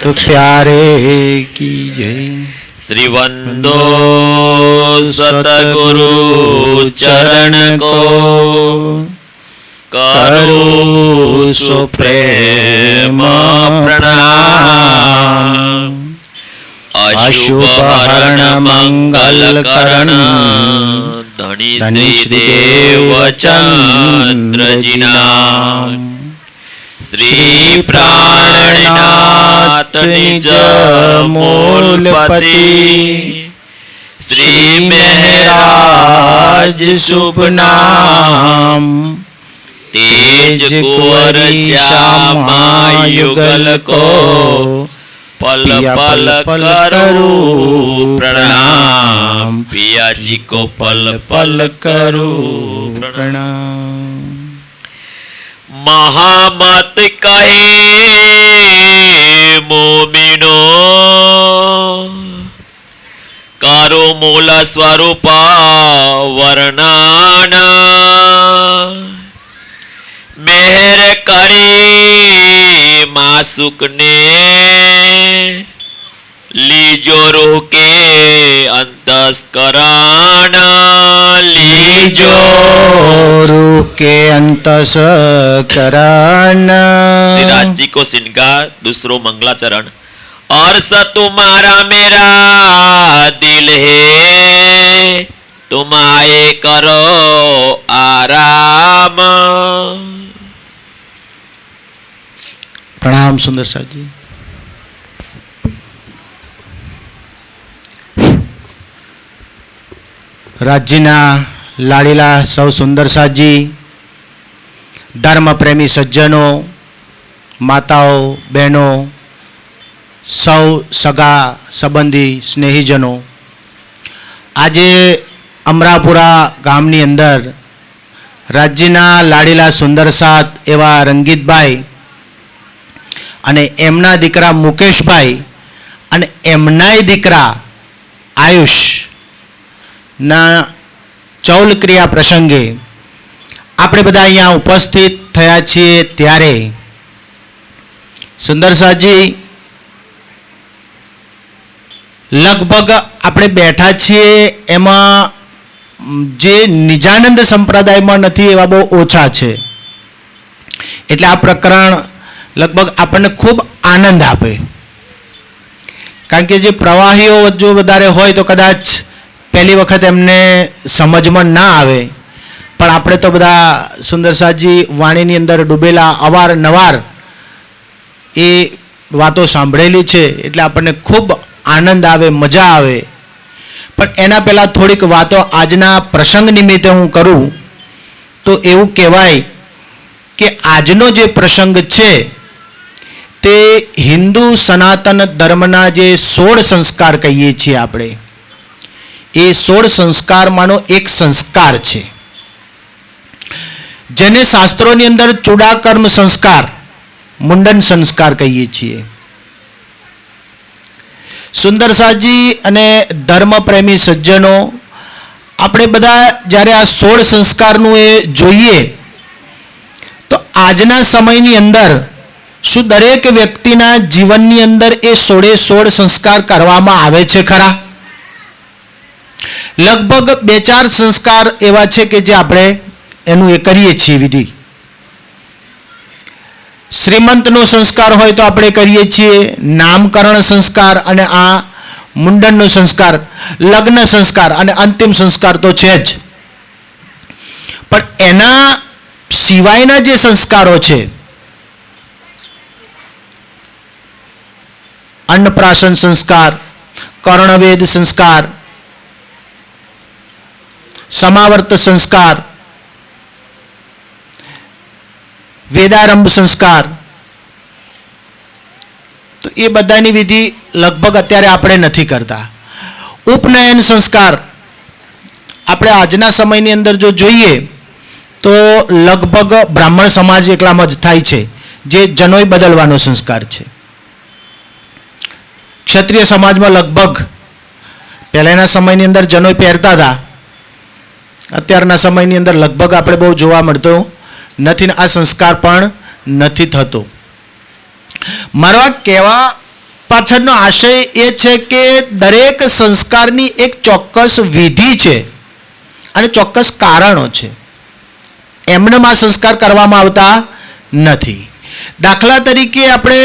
तो प्यारे की जय। श्रीवंदो सतगुरु चरण को करो सुप्रेम प्रणाम। अशुभ हरण मंगल करण धनी श्री देवचंद्र जी नाम। श्री प्राणनाथ निज मूलपति श्री महराज शुभ नाम। तेज कुंवर श्यामा युगल को पल पल करूं प्रणाम। पिया जी को पल पल करूं प्रणाम। महामत कहे मोमिनो कारो मूल स्वरूप वर्णना। मेहर करी मासुक ने लीजो रूह के अंतस्करण। लीजो रूह के अंतस्करण। श्री राज जी को श्रृंगार दूसरो मंगलाचरण। और स तुम्हारा मेरा दिल है तुम आए करो आराम। प्रणाम सुंदर साहब जी। राज्यना लाड़ीला सौ सुंदर साहजी, धर्म प्रेमी सज्जनों, माताओं बहनों, सौ सगा संबंधी स्नेहीजनों, आजे अमरापुरा गामनी अंदर राज्यना लाड़ीला सुंदर साथ एवा रंगीत भाई अने एमना दीकरा मुकेश भाई अने एमनाय दीकरा आयुष ना चौल क्रिया प्रसंगे આપણે બધા અહીંયા ઉપસ્થિત થયા છીએ ત્યારે સુંદર સાજી લગભગ આપણે બેઠા છીએ એમાં જે નિજાનંદ સંપ્રદાયમાં નથી એવા બહુ ઓછા છે એટલે આ પ્રકરણ લગભગ આપણને ખૂબ આનંદ આપે કારણ કે જે પ્રવાહીઓ જો વધારે હોય તો કદાચ પહેલી વખત એમને સમજમાં ના આવે પણ આપણે તો બધા સુંદર સાજી વાણીની અંદર ડૂબેલા અવારનવાર એ વાતો સાંભળેલી છે એટલે આપણને ખૂબ આનંદ આવે મજા આવે પણ એના પહેલાં થોડીક વાતો આજના પ્રસંગ નિમિત્તે હું કરું તો એવું કહેવાય કે આજનો જે પ્રસંગ છે તે હિન્દુ સનાતન ધર્મના જે 16 સંસ્કાર કહીએ છીએ આપણે એ 16 સંસ્કારમાંનો એક સંસ્કાર છે જેને શાસ્ત્રોની અંદર ચૂડાકર્મ સંસ્કાર મુંડન સંસ્કાર કહીએ છીએ સુંદર સાજી અને ધર્મ પ્રેમી સજ્જનો આપણે બધા જ્યારે આ 16 સંસ્કારનું એ જોઈએ તો આજના સમયની અંદર શું દરેક વ્યક્તિના જીવનની અંદર એ 16 સંસ્કાર કરવામાં આવે છે ખરા? લગભગ 2-4 સંસ્કાર એવા છે કે જે આપણે એનું એ કરીએ છીએ વિધિ. શ્રીમંતનો સંસ્કાર હોય તો આપણે કરીએ છીએ, નામકરણ સંસ્કાર અને આ મુંડનનો સંસ્કાર, લગ્ન સંસ્કાર અને અંતિમ સંસ્કાર તો છે જ. પણ એના સિવાયના જે સંસ્કારો છે, अन्नप्राशन संस्कार, कर्णवेद संस्कार, समावर्त संस्कार, वेदारंभ संस्कार, तो ये बधानी विधि लगभग अत्यारे आपणे नथी करता. उपनयन संस्कार આપણે આજના સમયની અંદર જો જોઈએ તો લગભગ બ્રાહ્મણ સમાજ એકલામાં જ થાય છે, જે જનોઈ બદલવાનો સંસ્કાર છે. ક્ષત્રિય સમાજમાં લગભગ પહેલાના સમયની અંદર જનોઈ પહેરતા હતા, અત્યારના સમયની અંદર લગભગ આપણે બહુ જોવા મળતો નથી, આ સંસ્કાર પણ નથી થતો. મારો કહેવા પાછળનો આશય એ છે કે દરેક સંસ્કારની એક ચોક્કસ વિધિ છે અને ચોક્કસ કારણો છે. એમનેમ આ સંસ્કાર કરવામાં આવતા નથી. દાખલા તરીકે આપણે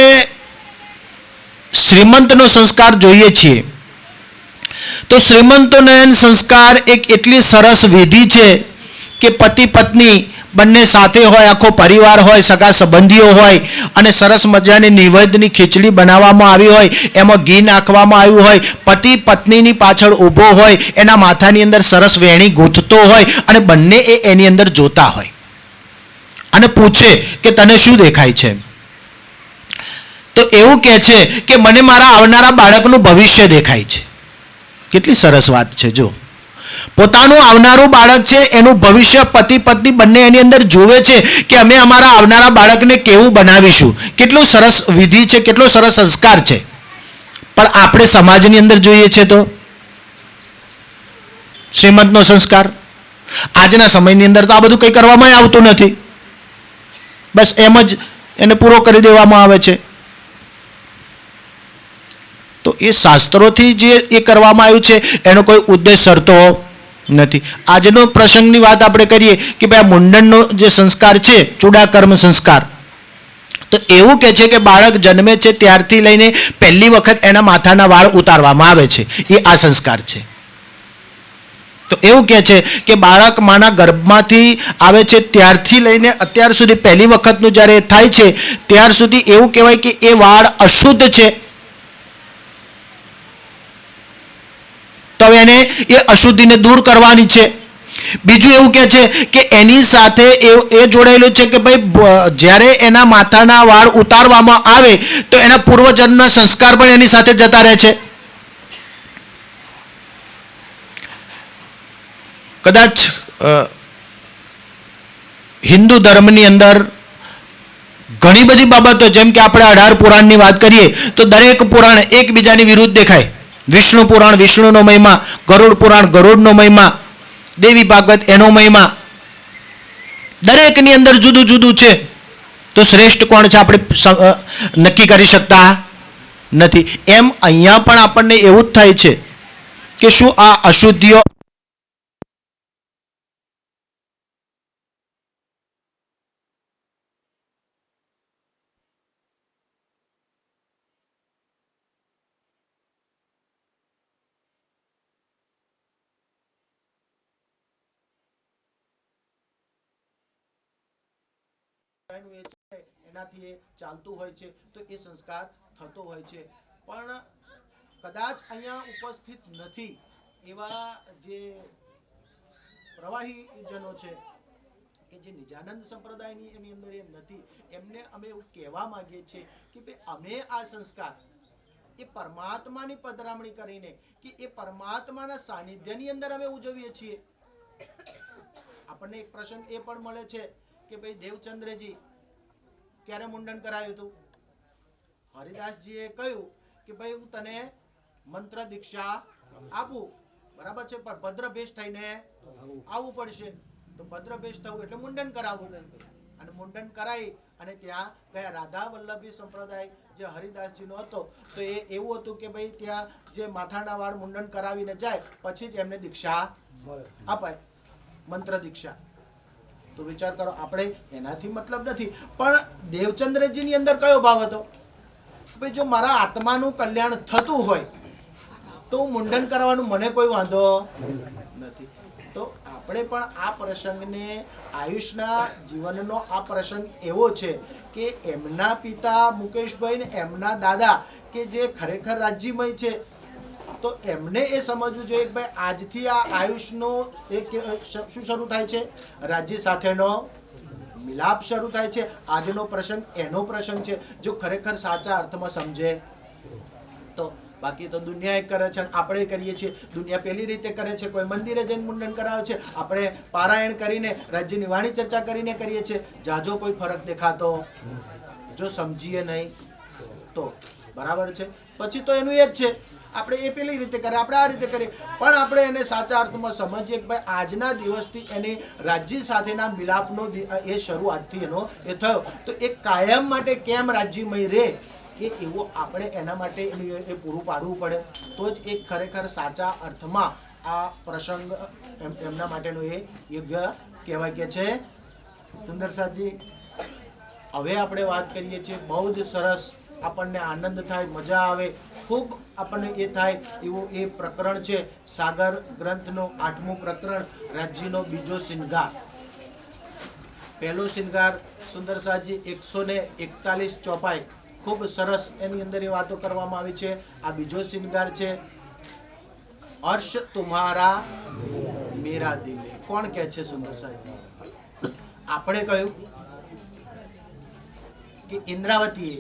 શ્રીમંતનો સંસ્કાર જોઈએ છીએ તો શ્રીમંતોનયન સંસ્કાર એક એટલી સરસ વિધિ છે કે પતિ પત્ની બંને સાથે હોય, આખો પરિવાર હોય, સગા સંબંધીઓ હોય અને સરસ મજાની નિવેદની ખીચડી બનાવવામાં આવી હોય, એમાં ઘી નાખવામાં આવ્યું હોય, પતિ પત્નીની પાછળ ઊભો હોય, એના માથાની અંદર સરસ વેણી ગૂંથતો હોય અને બંને એની અંદર જોતા હોય અને પૂછે કે તને શું દેખાય છે? તો એવું કહે છે કે મને મારા આવનારા બાળકનું ભવિષ્ય દેખાય છે. કેટલી સરસ વાત છે. જો પોતાનું આવનારું બાળક છે એનું ભવિષ્ય પતિ પત્ની બંને એની અંદર જોવે છે કે અમે અમારા આવનારા બાળકને કેવું બનાવીશું. કેટલું સરસ વિધિ છે, કેટલો સરસ સંસ્કાર છે. પણ આપણે સમાજની અંદર જોઈએ છે તો શ્રીમંતનો સંસ્કાર આજના સમયની અંદર તો આ બધું કંઈ કરવામાં આવતું નથી. બસ એમ જ એને પૂરો કરી દેવામાં આવે છે. તો એ શાસ્ત્રોથી જે એ કરવામાં આવ્યું છે એનો કોઈ ઉદ્દેશ સરતો નથી. આજનો પ્રસંગની વાત આપણે કરીએ કે ભાઈ આ મુંડનનો જે સંસ્કાર છે, ચૂડાકર્મ સંસ્કાર, તો એવું કહે છે કે બાળક જન્મે છે ત્યારથી લઈને પહેલી વખત એના માથાના વાળ ઉતારવામાં આવે છે. એ આ સંસ્કાર છે. તો એવું કહે છે કે બાળક માના ગર્ભમાંથી આવે છે ત્યારથી લઈને અત્યાર સુધી પહેલી વખતનું જ્યારે થાય છે ત્યાર સુધી એવું કહેવાય કે એ વાળ અશુદ્ધ છે. તો હવે એને એ અશુદ્ધિને દૂર કરવાની છે. બીજું એવું કહે છે કે એની સાથે એ જોડાયેલું છે કે ભાઈ જ્યારે એના માથાના વાળ ઉતારવામાં આવે તો એના પૂર્વજન્મના સંસ્કાર પણ એની સાથે જતા રહે છે. કદાચ હિન્દુ ધર્મની અંદર ઘણી બધી બાબતો, જેમ કે આપણે 18 પુરાણની વાત કરીએ તો દરેક પુરાણ એકબીજાની વિરુદ્ધ દેખાય. વિષ્ણુ પુરાણ વિષ્ણુનો મહિમા, ગરુડ પુરાણ ગરુડનો મહિમા, દેવી ભાગવત એનો મહિમા, દરેકની અંદર જુદું જુદું છે. તો શ્રેષ્ઠ કોણ છે આપણે નક્કી કરી શકતા નથી. એમ અહીંયા પણ આપણને એવું જ થાય છે કે શું આ અશુદ્ધિઓ એનાથી એ ચાલતું હોય છે તો એ સંસ્કાર થતો હોય છે. પણ કદાચ અહીંયા ઉપસ્થિત નથી એવા જે પ્રવાહીજનો છે કે જે નિજાનંદ સંપ્રદાયની એની અંદર એ નથી, એમને અમે એવું કહેવા માંગીએ છીએ કે ભાઈ અમે આ સંસ્કાર એ પરમાત્માની પધરામણી કરીને કે એ પરમાત્માના સાનિધ્યની અંદર અમે ઉજવીએ છીએ. આપણને એક પ્રસંગ એ પણ મળે છે કે ભાઈ દેવચંદ્રજી ક્યારે મુંડન કરાયું હતું? હરિદાસજીએ કહ્યું કે ભાઈ હું તને મંત્ર દીક્ષા આપું, બરાબર છે, પણ ભદ્રભેશ થઈને આવવું પડશે. તો ભદ્રભેશ થવું એટલે મુંડન કરાવવું. અને મુંડન કરાવી અને ત્યાં ગયા. રાધા વલ્લભી સંપ્રદાય જે હરિદાસજીનો હતો તો એ એવું હતું કે ભાઈ ત્યાં જે માથાના વાળ મુંડન કરાવીને જાય પછી જ એમને દીક્ષા અપાય, મંત્ર દીક્ષા. તો વિચાર કરો, આપણે એનાથી મતલબ નથી, પણ દેવચંદ્રજીની અંદર કયો ભાવ હતો? ભાઈ જો મારા આત્માનું કલ્યાણ થતું હોય તો મુંડન કરવાનું મને કોઈ વાંધો નથી. તો આપણે પણ આ પ્રસંગને આયુષના જીવનનો આ પ્રસંગ એવો છે કે એમના પિતા મુકેશભાઈ ને એમના દાદા કે જે ખરેખર રાજ્યમય છે તો એમને એ સમજવું જોઈએ કે ભાઈ આજથી આ આયુષનો એક શું શરૂ થાય છે? રાજ્ય સાથેનો મિલાપ શરૂ થાય છે. આજનો પ્રસંગ એનો પ્રસંગ છે જો ખરેખર સાચા અર્થમાં સમજે તો. બાકી તો દુનિયા એક કરે છે અને આપણે કરીએ છીએ. દુનિયા પેલી રીતે કરે છે, કોઈ મંદિરે જઈને મુંડન કરાવે છે, આપણે પારાયણ કરીને રાજ્યની વાણી ચર્ચા કરીને કરીએ છીએ. જાજો કોઈ ફરક દેખાતો જો સમજીએ નહીં તો. બરાબર છે. પછી તો એનું એ જ છે, આપણે એ પેલી રીતે કરે, આપણે આ રીતે કરીએ, પણ આપણે એને સાચા અર્થમાં સમજીએ કે ભાઈ આજના દિવસથી એની રાજ્ય સાથેના મિલાપનો એ શરૂઆતથી એનો એ થયો તો એ કાયમ માટે કેમ રાજ્યમય રહે કે એવો આપણે એના માટે એ પૂરું પાડવું પડે તો જ એક ખરેખર સાચા અર્થમાં આ પ્રસંગ એમના માટેનો એ યોગ્ય કહેવાય કે છે. સુંદરસાજી, હવે આપણે વાત કરીએ છીએ, બહુ જ સરસ, આપણને આનંદ થાય, મજા આવે, ખૂબ આપણને એ થાય એવું એ પ્રકરણ છે સાગર ગ્રંથનું 8મું પ્રકરણ, રાજ્યનો બીજો શિંગાર. પહેલો શિંગાર સુંદરસાજી 141 ચોપાઈ, ખૂબ સરસ એની અંદર એ વાતો કરવામાં આવી છે. આ બીજો શિંગાર છે હર્ષ તુમ્હારા મેરા દિલ હે. કોણ કહે છે સુંદરસાજી? આપણે કહ્યું કે ઇન્દ્રાવતીએ,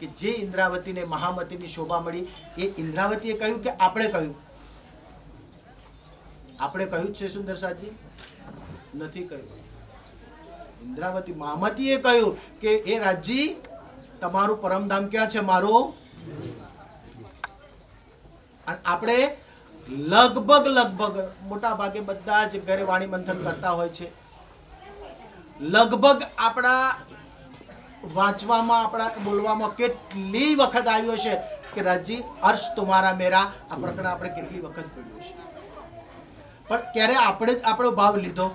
કે જે ઇન્દ્રાવતીને મહામતીની શોભા મળી એ ઇન્દ્રાવતીએ કહ્યું કે આપણે કહ્યું? આપણે કહ્યું છે સુંદરસાજી? નથી કહ્યું. ઇન્દ્રાવતી મહામતીએ કહ્યું કે એ રાજજી તમારું પરમધામ ક્યાં છે? મારું. અને આપણે લગભગ મોટા ભાગે બધા જ ઘરે વાણી મંથન કરતા હોય છે. લગભગ આપણા વાંચવામાં, આપણા બોલવામાં કેટલી વખત આવ્યો છે કે રાજજી હર્ષ તુમ્હારા મેરા. આ પ્રકરણ આપણે કેટલી વખત પડ્યું છે, પણ ક્યારે આપણે જ આપણો ભાવ લીધો?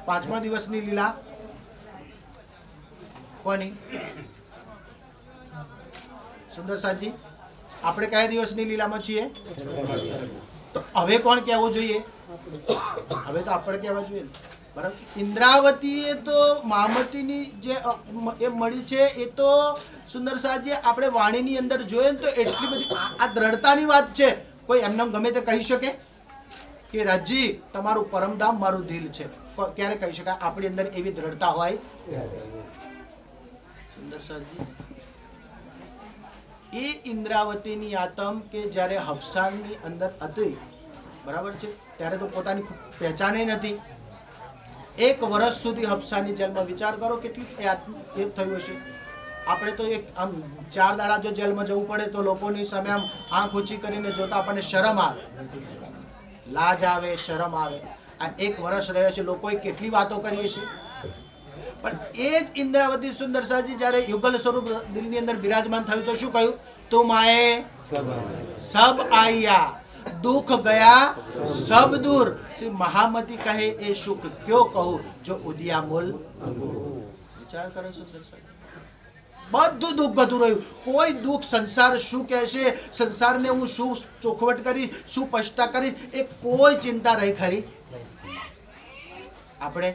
પાંચમા દિવસની લીલા કોની? સુંદરસાજી, આપણે કયા દિવસની લીલામાં છીએ? તો હવે કોણ કહેવું જોઈએ? હવે તો આપણે કહેવા જોઈએ, બરાબર. ઇન્દ્રાવતીએ તો મહામતીની જે એ મળી છે એ તો સુંદરસાજી આપણે વાણીની અંદર જોઈએ ને તો એટલી બધી આ દ્રઢતાની વાત છે. કોઈ એમને ગમે તે કહી શકે કે રાજજી તમારું પરમધામ મારું દિલ છે? ક્યારે કહી શકાય? આપણી અંદર એવી દ્રઢતા હોય. સુંદરસાજી, એ ઇન્દ્રાવતીની આતમ કે જ્યારે હફસાની અંદર હતી, બરાબર છે, ત્યારે તો પોતાની પહેચાને નથી. 1 વર્ષ સુધી હફસાની જેલમાં. વિચાર કરો કેટલી એ થયું હશે. આપણે તો એક આમ 4 દાડા જો જેલમાં જવું પડે તો લોકોની સામે આમ આંખ ઊંચી કરીને જોતા આપણને શરમ આવે, લાજ આવે, શરમ આવે. આ 1 વર્ષ રહ્યો છે, લોકોએ કેટલી વાતો કરી છે. પણ એ જ ઇન્દ્રાવતી સુંદરસાજી જ્યારે યુગલ સ્વરૂપ દિલની અંદર બિરાજમાન થયું તો શું કહ્યું? તુમ આએ સબ આયા, દુઃખ ગયા સબ દૂર. શ્રી મહામતી કહે એ સુખ ક્યો કહું જો ઉદિયા મૂલ. વિચાર કરો સુંદરસાજી, બધું દુઃખ ગતું રહ્યું. કોઈ દુઃખ, સંસાર શું કહેશે, સંસારને હું શું ચોખવટ કરીશ, શું પછતા કરીશ, એ કોઈ ચિંતા રહી ખરી? આપણે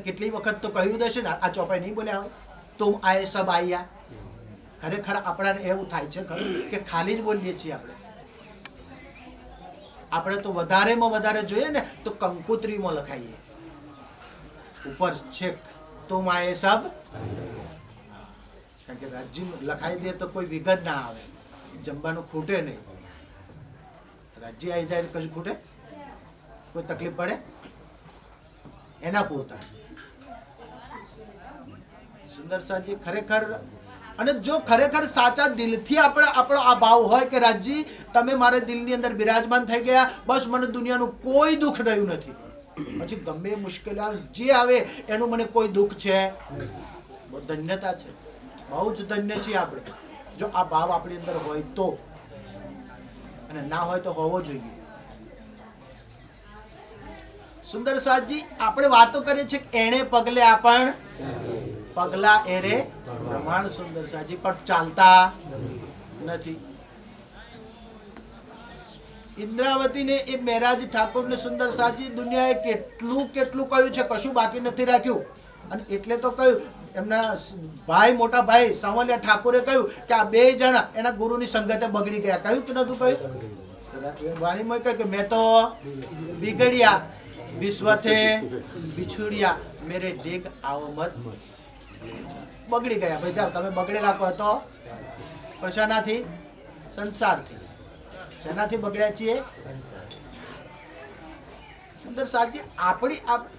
કેટલી વખત તો કહ્યું હશે ને, આ ચોપાઈ નહીં બોલ્યા હોય, તુમ આએ સબ આયા. ખરેખર આપણાને એવું થાય છે ખરું કે ખાલી જ બોલીએ છીએ. આપણે તો વધારેમાં વધારે જોઈએ ને તો કંકોત્રીમાં લખાઈએ ઉપર છેક તુમ આએ સબ. કારણ કે રાજ્ય લખાઈ દે તો કોઈ વિગત ના આવે, જમવાનું ખૂટે નહીં. રાજ્ય આવી જાય કશું ખૂટે? કોઈ તકલીફ પડે? એના પૂરતા. સુંદરસાજી, ખરેખર, અને જો ખરેખર સાચા દિલથી આપણો આ ભાવ હોય કે રાજજી તમે મારા દિલની અંદર બિરાજમાન થઈ ગયા, બસ મને દુનિયાનું કોઈ દુઃખ રહ્યું નથી. પછી ગમે મુશ્કેલી આવે, જે આવે એનું મને કોઈ દુઃખ છે. બહુ ધન્યતા છે, બહુ જ ધન્ય છીએ આપણે જો આ ભાવ આપણી અંદર હોય તો, અને ના હોય તો હોવો જોઈએ. સુંદરસાજી, આપણે વાતો કરીએ છીએ એણે પગલે આપણ પગલા એરે પ્રમાણ. સુંદરસાજી, પણ ચાલતા નથી. ઇન્દ્રાવતીને એ મહેરાજ ઠાકોરને સુંદરસાજી દુનિયાએ કેટલું કહ્યું છે, કશું બાકી નથી રાખ્યું. અને એટલે તો કહ્યું એમના ભાઈ, મોટા ભાઈ સાવલિયા ઠાકોરે કહ્યું કે આ 2 જણા એના ગુરુની સંગતે બગડી ગયા. કહ્યું કે નતું કહ્યું? વાણીમાં કહ્યું કે મેં તો બિગડ્યા, વિશ્વથે બિછુડ્યા, મેરે ડેગ આવો મત. બગડી ગયા. ભાઈ જાઓ, તમે બગડેલા કહો તો. પણ શેનાથી? સંસારથી. શેનાથી બગડ્યા છીએ? સુંદરસાજી,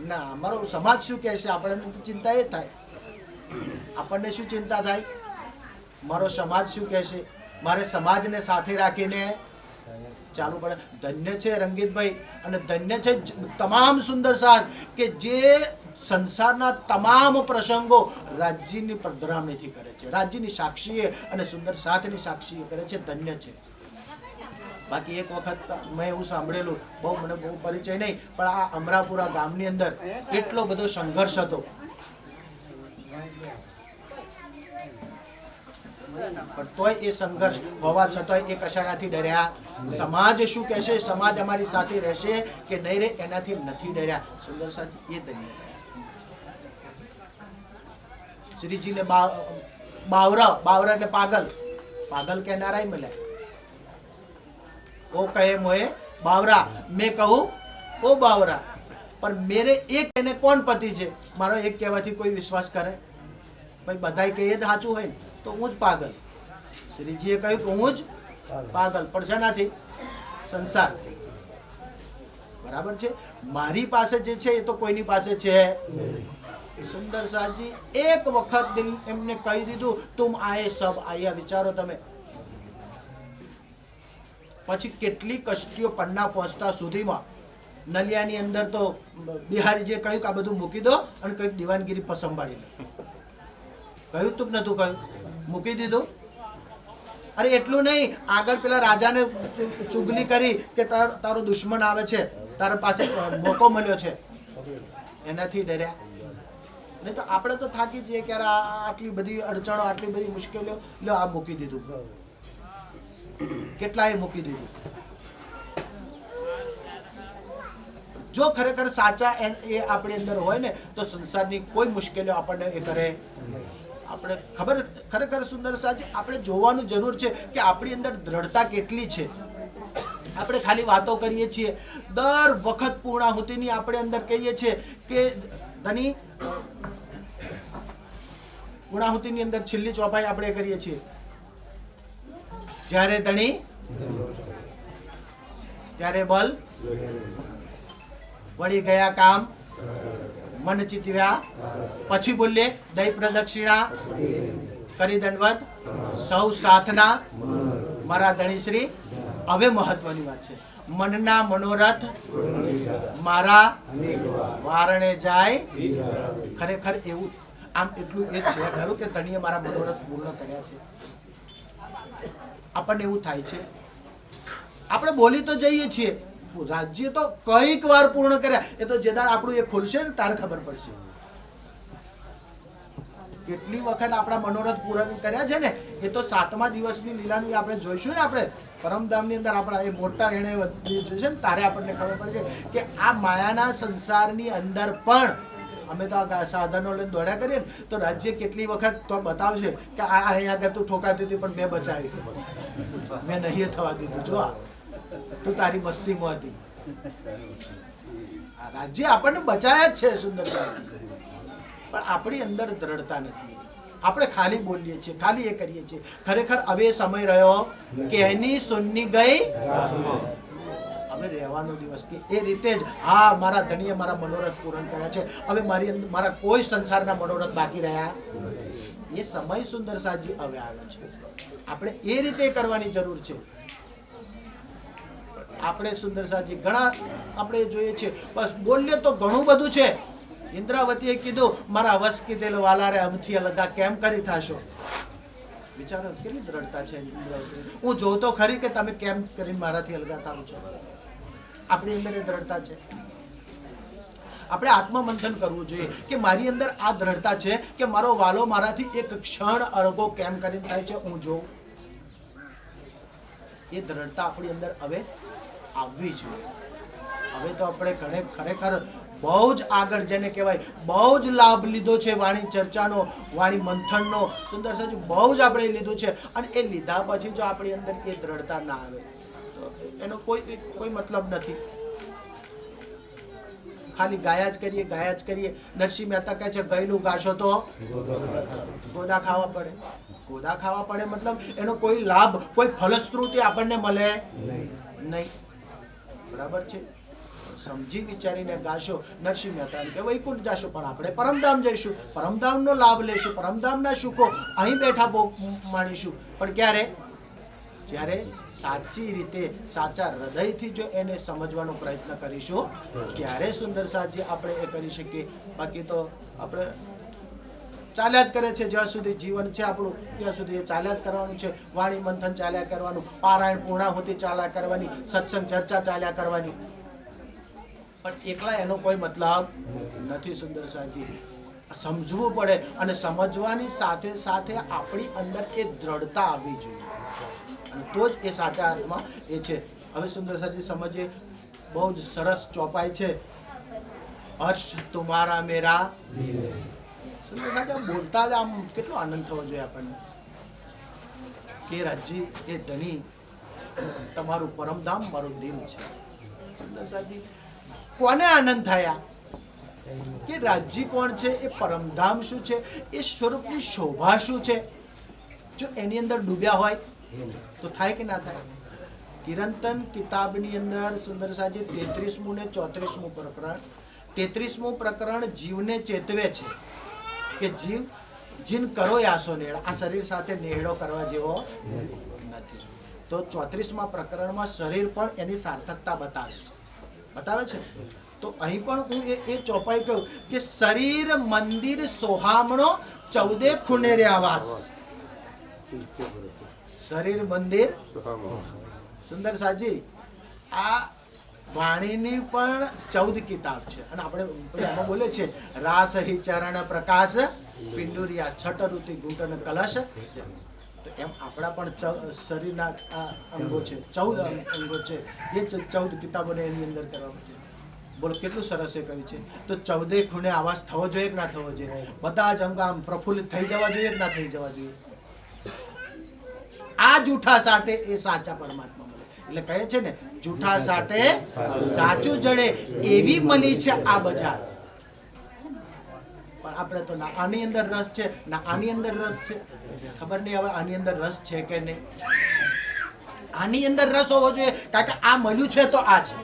ના, અમારો સમાજ શું કહેશે? આપણને તો ચિંતા એ થાય. આપણને શું ચિંતા થાય? મારો સમાજ શું કહેશે? મારે સમાજને સાથે રાખીને ચાલુ પડે. ધન્ય છે રંગીતભાઈ અને ધન્ય છે તમામ સુંદર સાથ કે જે સંસારના તમામ પ્રસંગો રાજ્યની પધરામણીથી કરે છે, રાજ્યની સાક્ષીએ અને સુંદર સાથની સાક્ષીએ કરે છે. ધન્ય છે. બાકી એક વખત મેં એવું સાંભળેલું, મને બહુ પરિચય નહીં, પણ આ અમરાપુરા ગામની અંદર એટલો બધો સંઘર્ષ હતો, પણ તોય એ સંઘર્ષ હોવા છતાંય એ કશાનાથી ડર્યા. સમાજ શું કહેશે, સમાજ અમારી સાથે રહેશે કે નહીં રહે, એનાથી નથી ડર્યા. સુંદર સાથી એ ધન્યતા છે. શ્રીજીને બાવરા એટલે પાગલ કહેનારા મળ્યા. वो कहे मोए बावरा, मैं कहूँ ओ बावरा, पर मेरे एक कहने कौन पति છે? મારો એક કહેવાથી કોઈ વિશ્વાસ કરે? ભાઈ બધાય કહીએ જ સાચું હોય ને, તો હું જ પાગલ. શ્રીજીએ કહ્યું કે હું જ પાગલ, પણ શેનાથી? સંસારથી. બરાબર છે. મારી પાસે જે છે એ તો કોઈની પાસે છે. સુંદર સાજી એક વખત એમને કહી દીધું, તુમ આયે સબ આયા. વિચારો તમે, પછી કેટલી કષ્ટીઓ પન્ના પહોંચતા સુધીમાં નલિયાની અંદર તો બિહારીજીએ કહ્યું કે આ બધું મૂકી દો અને કંઈક દિવાનગીરી સંભાળી લે. કહ્યું તું નતું કહ્યું? મૂકી દીધું. અરે એટલું નહીં, આગળ પેલા રાજાને ચુગલી કરી કે તારો દુશ્મન આવે છે, તારા પાસે મોકો મળ્યો છે, એનાથી ડર્યા. નહીં તો આપણે તો થાકી જઈએ કે આટલી બધી અડચણો, આટલી બધી મુશ્કેલીઓ, લો આ મૂકી દીધું. કેટલાએ મૂકી દીધું. જો ખરેખર સાચા એ આપણી અંદર હોય ને તો સંસારની કોઈ મુશ્કેલીઓ આપણને એ કરે. આપણે ખરેખર સુંદર સાજી આપણે જોવાનું જરૂર છે કે આપણી અંદર દ્રઢતા કેટલી છે. આપણે ખાલી વાતો કરીએ છીએ. દર વખત પૂર્ણાહુતિની આપણે અંદર કહીએ છીએ કે ધની પૂર્ણાહુતિની અંદર છેલ્લી ચોપાઈ આપણે કરીએ છીએ, જ્યારે ધણી ત્યારે બલ વળી ગયા કામ મન ચિતવ્યા. પછી બોલીએ દઈ પ્રદક્ષિણા કરી દંડવત સૌ સાથના મારા ધણીશ્રી. હવે મહત્વની વાત છે, મનના મનોરથ મારા વારણે જાય. ખરેખર એવું આમ એટલું એ છે ખરું કે ધણીએ મારા મનોરથ પૂર્ણ કર્યા છે. આપણને એવું થાય છે. આપણે બોલી તો જઈએ છીએ, રાજ્ય તો કઈક વાર પૂર્ણ કર્યા. એ તો જે દાડ આપણું એ ખુલશે ને તારે ખબર પડશે કેટલી વખત આપણા મનોરથ પૂર્ણ કર્યા છે ને. એ તો 7મા દિવસની લીલાની આપણે જોઈશું ને, આપણે પરમધામની અંદર આપણા એ મોટા એને જોઈશે ને તારે આપણને ખબર પડશે કે આ માયાના સંસારની અંદર પણ અમે તો આ સાધનો લઈને દોડ્યા કરીએ ને તો રાજ્ય કેટલી વખત તો બતાવશે કે આ અહીંયા આગળ તું ઠોકાતી હતી પણ મેં બચાવી, મેં નહીં થવા દીધું. જો તું તારી મસ્તીમાં હતી. આ રાજ્ય આપણને બચાયા જ છે સુંદર સાથી, પણ આપણી અંદર દ્રઢતા નથી. આપણે ખાલી બોલીએ છીએ, ખાલી એ કરીએ છીએ. ખરેખર હવે સમય રહ્યો કે એની સુન્ની ગઈ હવે રહેવાનો દિવસ કે એ રીતે જ હા મારા ધણીએ મારા મનોરથ પૂર્ણ કર્યા છે. હવે મારા કોઈ સંસારના મનોરથ બાકી રહ્યા. એ સમય સુંદર સાજી હવે આવ્યો છે. આપણે એ રીતે કરવાની જરૂર છે. આપણે સુંદર સાજી ઘણા આપણે જોઈએ છે, બસ બોલીએ તો ઘણું બધું છે. ઇન્દ્રાવતીએ કીધું મારા વસ કીધેલ વાલા રે અમથી અલગા કેમ કરી થાશો. વિચારો કેટલી દ્રઢતા છે ઇન્દ્રાવતી. હું જોતો ખરી કે તમે કેમ કરીને મારાથી અલગા થાવ છો. આપણી અંદર એ દ્રઢતા છે. આપણે આત્મમંથન કરવું જોઈએ કે મારી અંદર આ દ્રઢતા છે કે મારો વાલો મારાથી એક ક્ષણ અરગો કેમ કરીને થાય છે હું જોઉં. એ દ્રઢતા આપણી અંદર હવે આવવી જોઈએ. હવે તો આપણે ખરેખર બહુ જ આગળ જેને કહેવાય બહુ જ લાભ લીધો છે વાણી ચર્ચાનો, વાણી મંથનનો. સુંદર સાજી બહુ જ આપણે લીધું છે. અને એ લીધા પછી જો આપણી અંદર એ દ્રઢતા ના આવે તો એનો કોઈ મતલબ નથી. ખાલી ગાયા જ કરીએ. નરસિંહ મહેતા કહે છે ગયેલું ગાશો તો ગોદા ખાવા પડે. ગોદા ખાવા પડે મતલબ એનો કોઈ લાભ, કોઈ ફલશ્રુતિ આપણને મળે નહીં. બરાબર છે. સમજી વિચારીને ગાશો. નરસિંહ મહેતા કે વૈકુંઠ જાશો, પણ આપણે પરમધામ જઈશું, પરમધામનો લાભ લઈશું, પરમધામના સુખો અહીં બેઠા માણીશું. પણ ક્યારે? જ્યારે સાચી રીતે સાચા હૃદયથી જો એને સમજવાનો પ્રયત્ન કરીશું ત્યારે સુંદર સાજી આપણે એ કરી શકીએ. બાકી તો આપણે ચાલ્યા જ કરે છે, જ્યાં સુધી જીવન છે આપણું ત્યાં સુધી એ ચાલ્યા જ કરવાનું છે. વાણી મંથન ચાલ્યા કરવાનું, પારાયણ પૂર્ણાહુતિ ચાલ્યા કરવાની, સત્સંગ ચર્ચા ચાલ્યા કરવાની, પણ એકલા એનો કોઈ મતલબ નથી. સુંદર સાજી સમજવું પડે અને સમજવાની સાથે સાથે આપણી અંદર એ દ્રઢતા આવવી જોઈએ અને તો જ એ સાચા અર્થમાં એ છે. હવે સુંદર સાજી સમજીએ, બહુ જ સરસ ચોપાઈ છે. હર્ષ તુમારા મેરા. સુંદર સાજી આમ બોલતા જ આમ કેટલો આનંદ થવો જોઈએ આપણને કે રાજી એ ધણી તમારું પરમધામ મારું દિલ છે. સુંદર સાજી કોને આનંદ થયા કે રાજ્ય કોણ છે, એ પરમધામ શું છે, એ સ્વરૂપની શોભા શું છે, જો એની અંદર ડૂબ્યા હોય તો થાય કે ના થાય. કિરંતન કિતાબની અંદર સુંદર સાજી 33મું ને 34મું પ્રકરણ, 33મું પ્રકરણ જીવને ચેતવે છે કે જીવ જીન કરો યાસો નેડ, આ શરીર સાથે નેહડો કરવા જેવો નથી. તો 34મા પ્રકરણમાં શરીર પણ એની સાર્થકતા બતાવે છે. તો અહીં પણ હું એ ચોપાઈ કહું કે શરીર મંદિર સોહામણો 14 ખૂનેરે આવાસ. શરીર મંદિર. સુંદર સાજી આ વાણીની પણ 14 કિતાબ છે અને આપણે એમાં બોલે છે રાસ હિ ચરણ પ્રકાશ પિંડુરિયા છટરુતિ ગુંટન કલશ. તો એમ આપણા પણ શરીરના અંગો છે, 14 અંગો છે, એ 14 કિતાબોને એની અંદર કરવામાં છે. બોલો કેટલું સરસ એ કહ્યું છે. તો 14 ખૂણે આવાસ થવો જોઈએ કે ના થવો જોઈએ? બધા જ અંગ આમ પ્રફુલ્લિત થઈ જવા જોઈએ કે ના થઈ જવા જોઈએ? આ જૂઠા સાટે એ સાચા પરમાત્મા મળે. એટલે કહે છે ને, જૂઠા સાટે સાચું જડે એવી મળી છે આ બજાર. પણ આપણે તો ના આની અંદર રસ છે ના આની અંદર રસ છે, ખબર નહીં હવે આની અંદર રસ છે કે નહીં. આની અંદર રસ હોવો જોઈએ કારણ કે આ મળ્યું છે તો આ છે.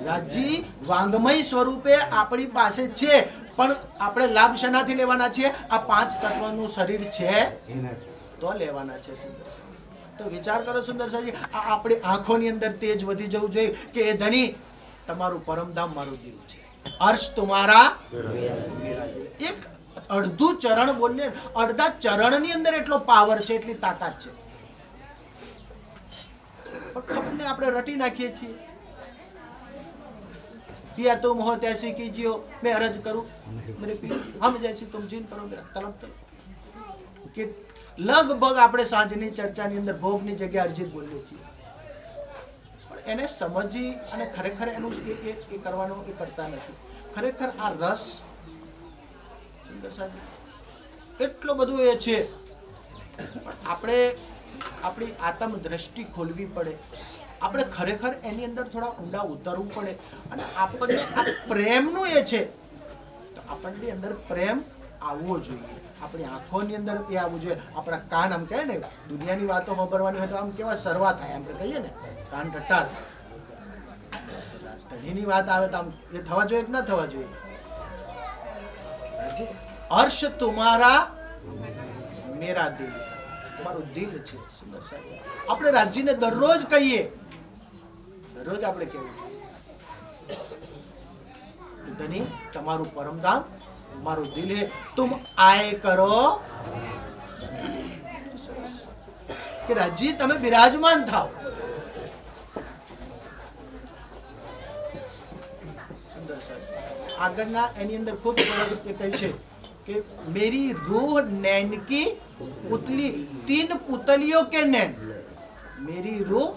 રાજી વાંગમય સ્વરૂપે આપણી પાસે છે, પણ આપણે લાભ શેનાથી લેવાના છીએ? આ 5 તત્વનું શરીર છે તો લેવાના છે. સુંદર સાજી તો વિચાર કરો સુંદર સાજી, આ આપણી આંખોની અંદર તેજ વધી જવું જોઈએ કે એ ધણી તમારું પરમધામ મારું દિલ છે. હર્ષ તુમારા મેરા દિલ. એક અડધું ચરણ બોલીએ, અડધા ચરણની અંદર એટલો પાવર છે, એટલી તાકાત છે, પણ ખબર નહીં આપણે રટી નાખીએ છીએ. पिया तुम हो तैसी कीजियो, मैं अर्ज करूं मेरे पिया हम जैसी तुम जीन करो मेरा तलब तलब. કે લગભગ આપણે સાંજની ચર્ચાની અંદર ભોગની જગ્યાએ અર્જિત બોલીએ છીએ, પણ એને સમજી અને ખરેખર એનું એ કરવાનું એ કરતા નથી. ખરેખર આ રસ સુંદર સાજી એટલો બધું એ છે, પણ આપણે આપણી આત્મ દ્રષ્ટિ ખોલવી પડે. આપણે ખરેખર એની અંદર થોડા ઊંડા ઉતરવું પડે અને આપણને આ પ્રેમનું એ છે તો આપણની અંદર પ્રેમ આવવો જોઈએ. આપણી આંખોની અંદર એ આવવું જોઈએ. આપણા કાન આમ કહે ને, દુનિયાની વાતો સાંભળવાની હોય તો આમ કેવા સરવા થાય, આપણે કહીએ ને કાન ટટ્ટાર થાય. ધણીની વાત આવે તો આમ એ થવા જોઈએ કે ના થવા જોઈએ? હર્ષ તુમારા મેરા દિલ. મારું દિલ છે. સુંદર સાહેબ આપણે રાજ્યને દરરોજ કહીએ, દરરોજ આપણે કહેવું ધની તમારું પરમધામ મારું દિલ હે, તુમ આય કરો કે રાજ્ય તમે બિરાજમાન થાઓ. સુંદર સાહેબ આગળના એની અંદર ખૂબ સરસ એ કહ્યું છે કે મેરી રૂહ નैन की पुतली 3 पुतलियों के नैन. मेरी रूह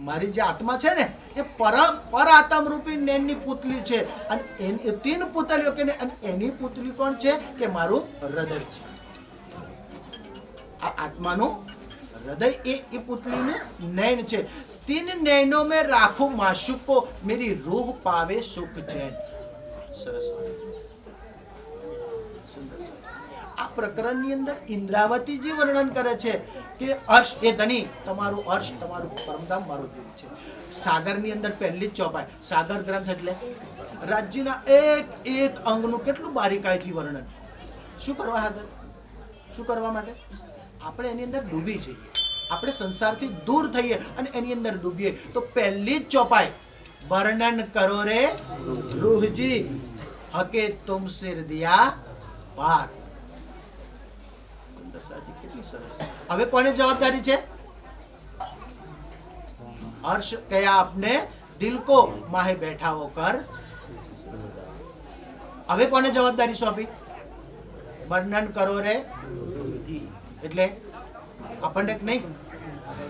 મારી જે આત્મા છે ને એ પર આત્મ રૂપી નૈનની પુતલી છે અને એ 3 પુતલીઓ કે અને એની પુતલી કોણ છે? કે મારું હૃદય છે. આ આત્માનું હૃદય એ પુતલીને નૈન છે. 3 નૈનો में રાખો માશુક को मेरी रूह पावे सुख चैन. સરસ. આ પ્રકરણની અંદર ઇન્દ્રાવતીજી વર્ણન કરે છે કે હર્ષ એ ધની તમારું હર્ષ તમારું પરમધામ મારું દિલ છે. સાગરની અંદર પહેલી જ ચોપાઈ, સાગર ગ્રંથ એટલે રાજ્યના એક અંગનું કેટલું બારીકાઈથી વર્ણન. શું કરવા માટે? આપણે એની અંદર ડૂબી જઈએ, આપણે સંસારથી દૂર થઈએ અને એની અંદર ડૂબીએ. તો પહેલી જ ચોપાઈ, વર્ણન કરો રે રૂહજી હકે તુમ સિર દિયા પાર. કેટલી સરસ. હવે કોની જવાબદારી છે? अर्श कया आपने दिल को माहे बैठा होकर. હવે કોને જવાબદારી સોંપી? વર્ણન કરો રે. એટલે આપણને નહીં,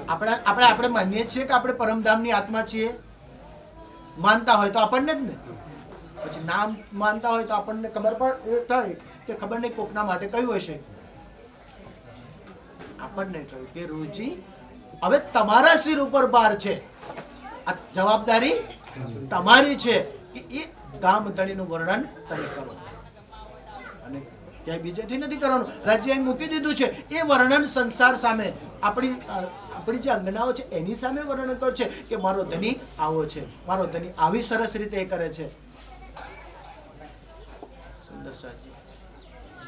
આપણે માનીએ છીએ કે આપણે પરમધામની આત્મા છીએ. માનતા હોય તો આપણને જ ને, પછી નામ માનતા હોય તો આપણને ખબર પણ થાય કે ખબર નહીં કોકના માટે કયું હશે. આપણને કહ્યું કે રૂજી હવે તમારા સિર ઉપર ભાર છે, આ જવાબદારી તમારી છે કે એ ધામધણીનું વર્ણન તમે કરો. અને ક્યાંય બીજેથી નથી કરવાનું, રાજ્ય અહીં મૂકી દીધું છે. એ વર્ણન સંસાર સામે, આપણી જે અંગનાઓ છે એની સામે વર્ણન કરે છે કે મારો ધણી આવો છે, મારો ધણી આવી સરસ રીતે એ કરે છે. સુંદર સાજી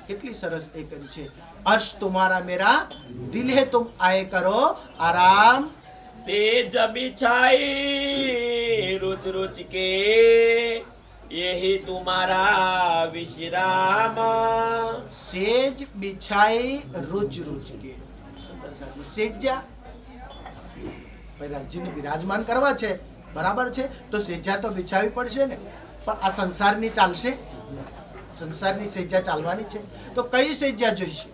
કેટલી સરસ એ કરી છે. अर्श तुम्हारा मेरा दिल है तुम आए करो आराम. सेज बिछाई रुच रुच के यही तुम्हारा विश्राम. सेज बिछाई रुच रुच के. સુંદર સાજી. સેજા ભાઈ રાજ્યને બિરાજમાન કરવા છે, બરાબર છે, તો સેજા તો બિછાવી પડશે ને. પણ આ સંસારની ચાલશે? સંસારની સેજા ચાલવાની છે તો કઈ સેજા જોઈશે?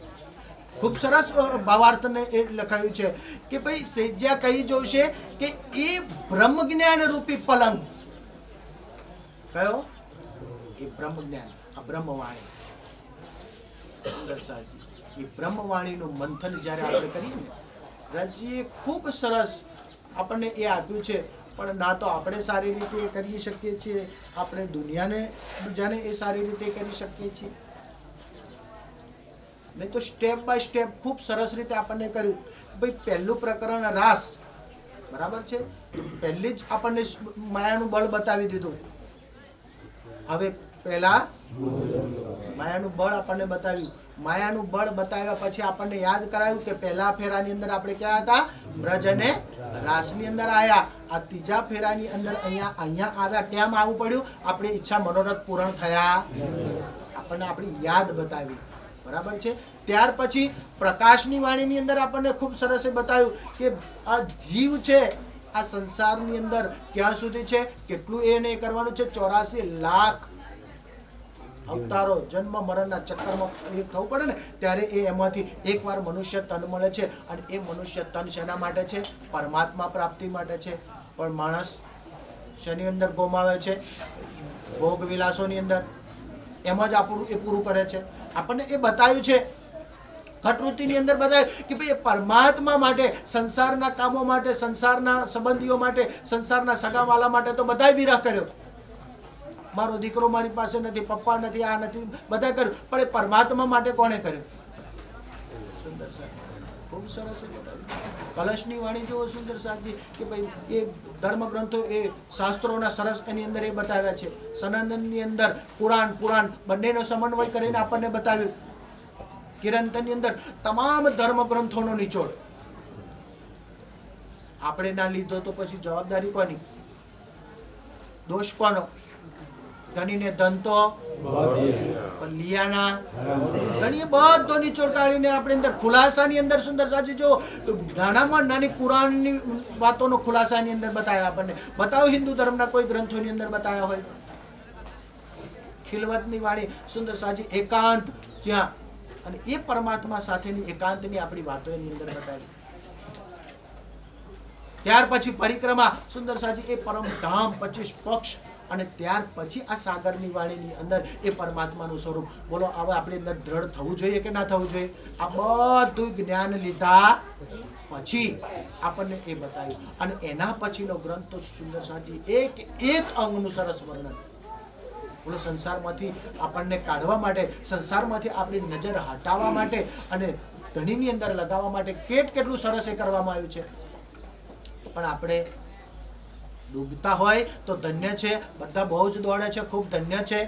ખૂબ સરસ ભાવાર્થને એ લખાયું છે કે ભાઈ સેજા કઈ જોઈશે કે એ બ્રહ્મ જ્ઞાન રૂપી પલંગ. કયો? એ બ્રહ્મ જ્ઞાન, આ બ્રહ્મવાણી. સુંદર સાજી. એ બ્રહ્મવાણીનું મંથન જ્યારે આપણે કરીએ ને, રાજ્યએ ખૂબ સરસ આપણને એ આપ્યું છે. પણ ના તો આપણે સારી રીતે એ કરી શકીએ છીએ, આપણે દુનિયાને બીજાને એ સારી રીતે કરી શકીએ છીએ. નહીં તો સ્ટેપ બાય સ્ટેપ ખૂબ સરસ રીતે આપણને કર્યું. ભાઈ પહેલું પ્રકરણ રાસ, બરાબર છે, પહેલી જ આપણને માયાનું બળ બતાવી દીધું. હવે પહેલા માયાનું બળ આપણને બતાવ્યું. માયાનું બળ બતાવ્યા પછી આપણને યાદ કરાયું કે પહેલા ફેરાની અંદર આપણે ક્યાં હતા? બ્રજ અને રાસની અંદર આવ્યા. આ ત્રીજા ફેરાની અંદર અહીંયા આવ્યા. કેમ આવવું પડ્યું? આપણી ઈચ્છા મનોરથ પૂર્ણ થયા, આપણને આપણી યાદ બતાવી. બરાબર છે. ત્યાર પછી પ્રકાશની વાણીની અંદર આપણને ખૂબ સરસ એ બતાવ્યું કે આ જીવ છે આ સંસારની અંદર ક્યાં સુધી છે, કેટલું એને કરવાનું છે. 84 લાખ અવતારો, જન્મ મરણના ચક્કરમાં એ થવું પડે ને, ત્યારે એ એમાંથી એકવાર મનુષ્ય તન મળે છે. અને એ મનુષ્ય તન શેના માટે છે? પરમાત્મા પ્રાપ્તિ માટે છે. પણ માણસ શેની અંદર ગુમાવે છે? ભોગ વિલાસોની અંદર. એમ જ આપણું એ પૂરું કરે છે. આપણને એ બતાવ્યું છે, ખટવૃત્તિની અંદર બતાવ્યું કે ભાઈ એ પરમાત્મા માટે, સંસારના કામો માટે, સંસારના સંબંધીઓ માટે, સંસારના સગાવાલા માટે તો બધાય વિરહ કર્યો. મારો દીકરો મારી પાસે નથી, પપ્પા નથી, આ નથી, બધા કર્યું. પણ એ પરમાત્મા માટે કોણે કર્યું? સુંદર સાહેબ, ખૂબ સરસ એ બતાવ્યું. કલશની વાણી જેવો સુંદર સાજી કે ભાઈ એ ધર્મગ્રંથો, એ શાસ્ત્રોના સરસ એની અંદર એ બતાવ્યા છે. સનાતનની અંદર પુરાણ બંનેનો સમન્વય કરીને આપણને બતાવ્યું. કિરંતની અંદર તમામ ધર્મગ્રંથોનો નિચોડ. આપણે ના લીધો તો પછી જવાબદારી કોની? દોષ કોનો? ધણીને ધન તો પણ લિયાના. ધણીએ બધો નિચોડ કાઢીને આપણે અંદર ખુલાસાની અંદર સુંદર સાજી જો નાનામાં નાની કુરાનની વાતોનો ખુલાસાની અંદર બતાવ્યા. આપણને બતાવો હિન્દુ ધર્મના કોઈ ગ્રંથોની અંદર બતાવ્યા હોય. ખિલવતની વાણી સુંદર સાજી એકાંત જ્યાં, અને એ પરમાત્મા સાથેની એકાંતની આપણી વાતો એની અંદર બતાવી. ત્યાર પછી પરિક્રમા સુંદર સાજી એ પરમધામ 25 પક્ષ, અને ત્યાર પછી આ સાગરની વાણીની અંદર એ પરમાત્માનું સ્વરૂપ. બોલો હવે આપણે અંદર દ્રઢ થવું જોઈએ કે ના થવું જોઈએ? આ બધું જ્ઞાન લીધા પછી આપણને એ બતાવ્યું. અને એના પછીનો ગ્રંથ તો સુંદર સાજી એક અંગનું સરસ વર્ણન. બોલો સંસારમાંથી આપણને કાઢવા માટે, સંસારમાંથી આપણી નજર હટાવવા માટે અને ધણીની અંદર લગાવવા માટે કેટલું સરસ એ કરવામાં આવ્યું છે. પણ આપણે ડૂબતા હોય તો ધન્ય છે, બધા બહુ જ દોડે છે, ખૂબ ધન્ય છે.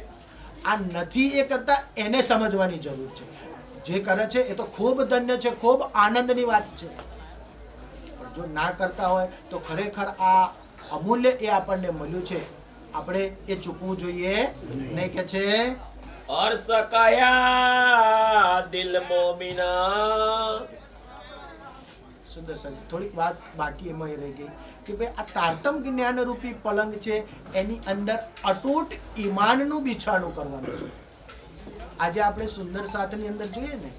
આ નથી એ કરતા એને સમજવાની જરૂર છે. જે કરે છે એ તો ખૂબ ધન્ય છે, ખૂબ આનંદની વાત છે. પણ જો ના કરતા હોય તો ખરેખર આ અમૂલ્ય એ આપણને મળ્યું છે, આપણે એ ચૂકવું જોઈએ નહીં. કે છે अर्श कया दिल मोमिना. સુંદર સાહેબ, થોડીક વાત બાકી એમાં એ રહી ગઈ કે ભાઈ આ તારતમ જ્ઞાન રૂપી પલંગ છે, એની અંદર અતૂટ ઈમાનનું બિછાણું કરવાનું છે. આજે આપણે સુંદર સાથની અંદર જોઈએ ને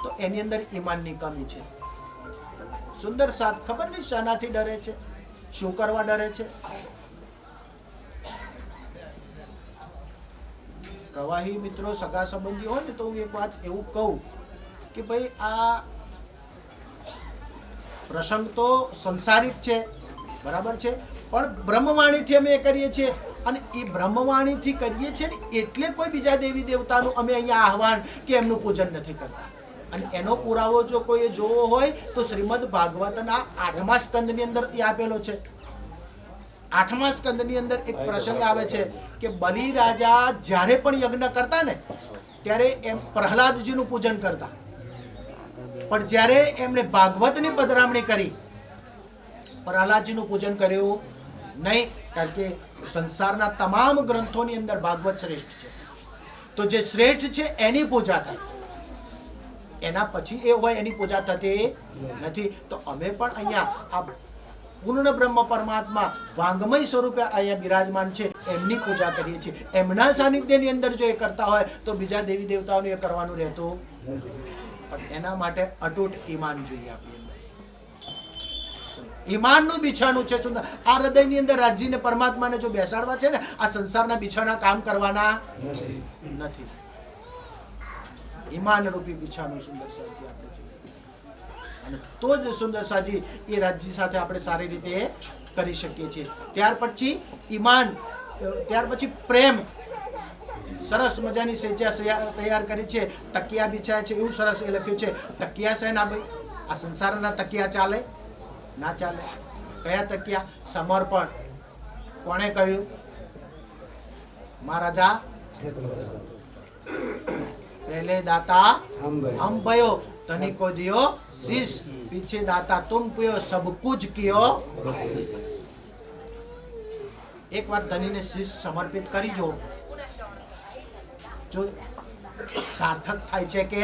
તો એની અંદર ઈમાનની કમી છે. સુંદર સાથ ખબર નહીં શાનાથી ડરે છે, શું કરવા ડરે છે. પ્રવાહી મિત્રો, સગા સંબંધી હોય ને તો હું એક વાત એવું કહું કે ભાઈ આ પ્રસંગ તો સંસારિક છે, બરાબર છે, પણ બ્રહ્મવાણીથી અમે એ કરીએ છીએ અને એ બ્રહ્મવાણીથી કરીએ છીએ ને એટલે કોઈ બીજા દેવી દેવતાનું અમે અહીંયા આહવાન કે એમનું પૂજન નથી કરતા. અને એનો પુરાવો જો કોઈ જોવો હોય તો શ્રીમદ ભાગવતના 8મા સ્કંદની અંદર એ આપેલો છે. 8મા સ્કંદની અંદર એક પ્રસંગ આવે છે કે બલિ રાજા જ્યારે પણ યજ્ઞ કરતા ને ત્યારે એમ પ્રહલાદજીનું પૂજન કરતા, પણ જ્યારે એમણે ભાગવતની પધરામણી કરી પ્રહલાદજીનું પૂજન કર્યું નહીં, કારણ કે સંસારના તમામ ગ્રંથોની અંદર ભાગવત શ્રેષ્ઠ છે. તો જે શ્રેષ્ઠ છે એની પૂજા થાય, એના પછી એ હોય એની પૂજા થતી નથી. તો અમે પણ અહીંયા આ પૂર્ણ બ્રહ્મ પરમાત્મા વાંગમય સ્વરૂપે અહીંયા બિરાજમાન છે, એમની પૂજા કરીએ છીએ. એમના સાનિધ્યની અંદર જો એ કરતા હોય તો બીજા દેવી દેવતાઓને એ કરવાનું રહેતું નથી. પણ એના માટે અતૂટ ઈમાન જોઈએ આપણી અંદર. ઈમાનનું બિછાણું છે સુંદર. આ હૃદયની અંદર રાજ્યને પરમાત્માને જો બેસાડવા છે ને, આ સંસારના બિછાણા કામ કરવાના નથી. ઈમાન રૂપી બિછાણું સુંદર સાજી આપણે જોઈએ. અને તો જ સુંદર સાજી એ રાજ્ય સાથે આપણે સારી રીતે કરી શકીએ છીએ. ત્યાર પછી ઈમાન, ત્યાર પછી પ્રેમ. સરસ મજાની સેજા તૈયાર કરી છે, તકિયા બિછાય છે, એવું સરસ એ લખ્યું છે. તકિયા છે ના ભાઈ, આ સંસારના તકિયા ચાલે ના ચાલે. કયા તકિયા? સમર્પણ. કોણે કહ્યું? મહારાજા पहले दाता हम भयो तनी को दियो शीश, पीछे दाता तुम पियो सब कुछ कियो. एक बार धनीने शीश समर्पित કરી જો સાર્થક થાય છે કે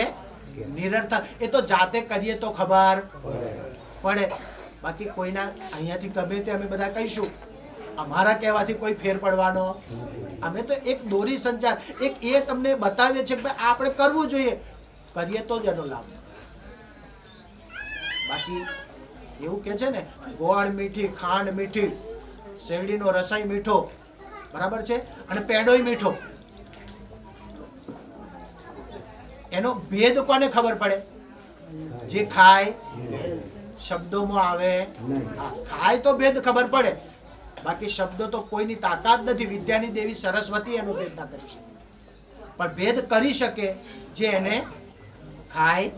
નિરર્થક એ તો જાતે કરીએ તો ખબર પડે. બાકી કોઈના અહીંયાથી ગમે તે અમે બધા કહીશું, અમારા કહેવાથી કોઈ ફેર પડવાનો. અમે તો એક દોરી સંચાર, એક એ તમને બતાવીએ છીએ કે ભાઈ આપણે કરવું જોઈએ, કરીએ તો જ એનો લાભ. બાકી એવું કે છે ને, ગોળ મીઠી, ખાંડ મીઠી, શેરડીનો રસાઈ મીઠો, બરાબર છે, અને પેડોય મીઠો. એનો ભેદ કોને ખબર પડે? જે ખાય, શબ્દોમાં આવે. ખાય તો ભેદ ખબર પડે, બાકી શબ્દો તો કોઈની તાકાત નથી. વિદ્યાની દેવી સરસ્વતી એનો ભેદ ના કરી શકે, પણ ભેદ કરી શકે જે એને ખાય.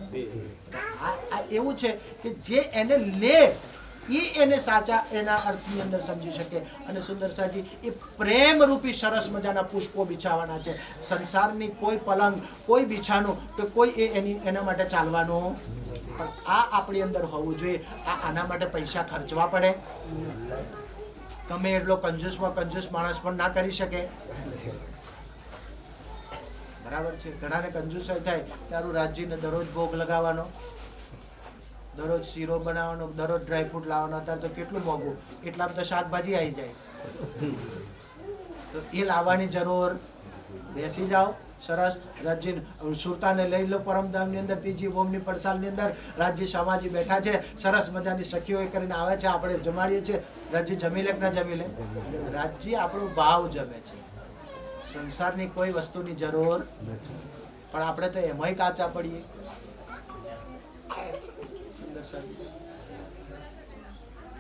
એવું છે કે જે એને લે એ એને સાચા એના અર્થની અંદર સમજી શકે. અને સુંદર સાજી એ પ્રેમ રૂપી સરસ મજાના પુષ્પો બિછાવાના છે. સંસારની કોઈ પલંગ, કોઈ બિછાનું કે કોઈ એના માટે ચાલવાનું, પણ આ આપણી અંદર હોવું જોઈએ. આના માટે પૈસા ખર્ચવા પડે. ગમે એટલો કંજૂસમાં કંજૂસ માણસ પણ ના કરી શકે, બરાબર છે. ઘણાને કંજૂસાઈ થાય, તારું રાજ્યને દરરોજ ભોગ લગાવવાનો, દરરોજ શીરો બનાવવાનો, દરરોજ ડ્રાયફ્રૂટ લાવવાનો. અત્યારે તો કેટલું મોંઘું, એટલા બધા શાકભાજી આવી જાય, તો એ લાવવાની જરૂર. બેસી જાઓ સરસ રાજ્ય. સુરતાને લઈ લો, પરમધામની અંદર ત્રીજી બોમની પડસાલની અંદર રાજ્ય સમાજી બેઠા છે, સરસ મજાની સખીઓ એ કરીને આવે છે, આપણે જમાડીએ છીએ. રાજ્ય જમી લે કે ના જમી લે? રાજ્ય આપણો ભાવ જમે છે, સંસારની કોઈ વસ્તુની જરૂર નથી. પણ આપણે તો એમાંય કાચા પડીએ.